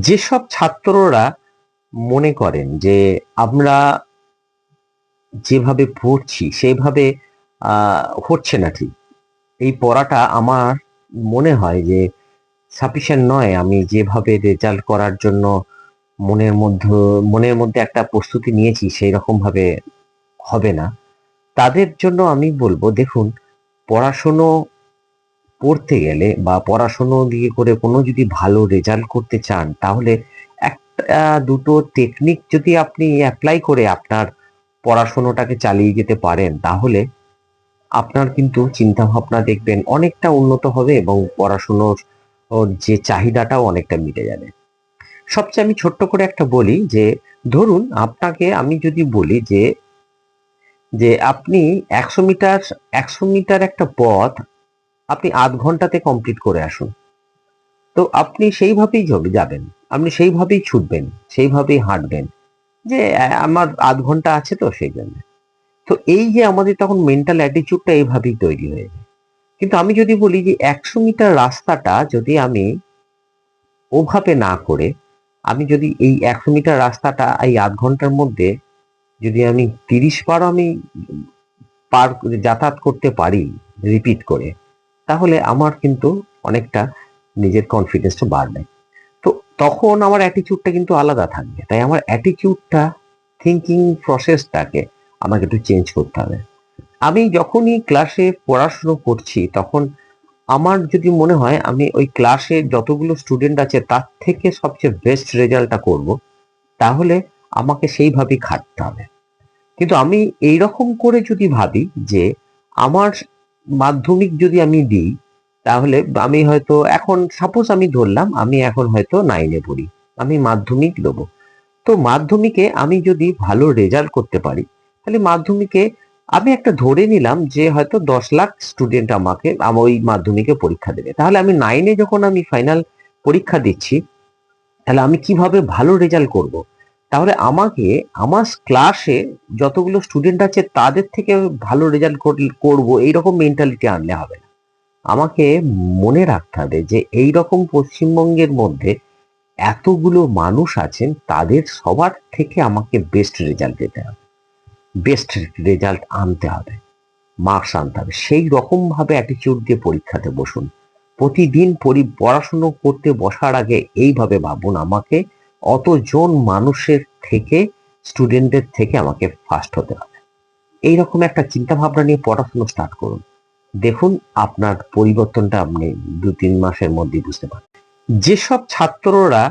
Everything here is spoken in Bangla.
যেসব ছাত্ররা মনে করেন যে আমরা যেভাবে পড়ছি সেভাবে হচ্ছে না ঠিক, এই পড়াটা আমার মনে হয় যে সাফিসিয়েন্ট নয়, আমি যেভাবে রেজাল্ট করার জন্য মনের মধ্যে একটা প্রস্তুতি নিয়েছি সেই রকম ভাবে হবে না, তাদের জন্য আমি বলবো দেখুন, পড়াশুনো পড়তে গেলে বা পড়াশুনো দিয়ে করে কোনো যদি ভালো রেজাল্ট করতে চান, তাহলে একটা দুটো টেকনিক যদি আপনি অ্যাপ্লাই করে আপনার পড়াশোনাটাকে চালিয়ে যেতে পারেন, তাহলে আপনার কিন্তু চিন্তা ভাবনা দেখবেন অনেকটা উন্নত হবে এবং পড়াশুনোর ওর যে চাহিদাটাও অনেকটা মিটে যাবে। সবচেয়ে আমি ছোট্ট করে একটা বলি যে ধরুন আপনাকে আমি যদি বলি যে যে আপনি 100 মিটার 100 মিটার একটা পথ আপনি আধ ঘন্টাতে কমপ্লিট করে আসুন, তো আপনি সেইভাবেই যাবেন, আপনি সেইভাবেই ছুটবেন, সেইভাবেই হাঁটবেন, যে আমার আধ ঘন্টা আছে তো সেই জন্য। তো এই যে আমাদের তখন মেন্টাল অ্যাটিচিউডটা এইভাবেই তৈরি হয়ে যায়। কিন্তু আমি যদি বলি যে 100 মিটার রাস্তাটা যদি আমি ওভাবে না করে, আমি যদি এই 100 মিটার রাস্তাটা এই আধ ঘন্টার মধ্যে যদি আমি 30 বার আমি যাতায়াত করতে পারি রিপিট করে, তাহলে আমার কিন্তু অনেকটা নিজের কনফিডেন্সটা বাড়বে। তো তখন আমার অ্যাটিটিউডটা কিন্তু আলাদা থাকবে, তাই আমার অ্যাটিটিউডটা, থিঙ্কিং প্রসেসটাকে আমাকে একটু চেঞ্জ করতে হবে। আমি যখনই ক্লাসে পড়াশুনো করছি তখন আমার যদি মনে হয় আমি ওই ক্লাসে যতগুলো স্টুডেন্ট আছে তার থেকে সবচেয়ে বেস্ট রেজাল্টটা করব, তাহলে আমাকে সেইভাবেই খাটতে হবে। কিন্তু আমি এইরকম করে যদি ভাবি যে আমার মাধ্যমিক যদি আমি দিই, তাহলে আমি হয়তো এখন সাপোজ আমি ধরলাম আমি এখন হয়তো 9-এ পড়ি, আমি মাধ্যমিক দেবো। তো মাধ্যমিকে আমি যদি ভালো রেজাল্ট করতে পারি, তাহলে মাধ্যমিকে আমি একটা ধরে নিলাম যে হয়তো 10 লাখ স্টুডেন্ট আমাকে ওই মাধ্যমিকে পরীক্ষা দেবে, তাহলে আমি 9-এ যখন আমি ফাইনাল পরীক্ষা দিচ্ছি, তাহলে আমি কিভাবে ভালো রেজাল্ট করব? তাহলে আমাকে আমার ক্লাসে যতগুলো স্টুডেন্ট আছে তাদের থেকে ভালো রেজাল্ট করব এইরকম মেন্টালিটি আনলে হবে না। আমাকে মনে রাখতে হবে যে এই রকম পশ্চিমবঙ্গের মধ্যে এতগুলো মানুষ আছেন, তাদের সবার থেকে আমাকে বেস্ট রেজাল্ট দিতে হবে, বেস্ট রেজাল্ট আনতে হবে, মার্কস আনতে হবে। সেই রকম ভাবে অ্যাটিটিউড দিয়ে পরীক্ষাতে বসুন। প্রতিদিন পড়াশুনো করতে বসার আগে এইভাবে ভাবুন, আমাকে অতজন মানুষের থেকে, স্টুডেন্টদের থেকে আমাকে ফার্স্ট হতে হবে। এইরকম একটা চিন্তা ভাবনা নিয়ে পড়াশুনো স্টার্ট করুন। দেখুন আপনার পরিবর্তনটা আপনি 2-3 মাসের মধ্যেই বুঝতে পারবেন। যেসব ছাত্ররা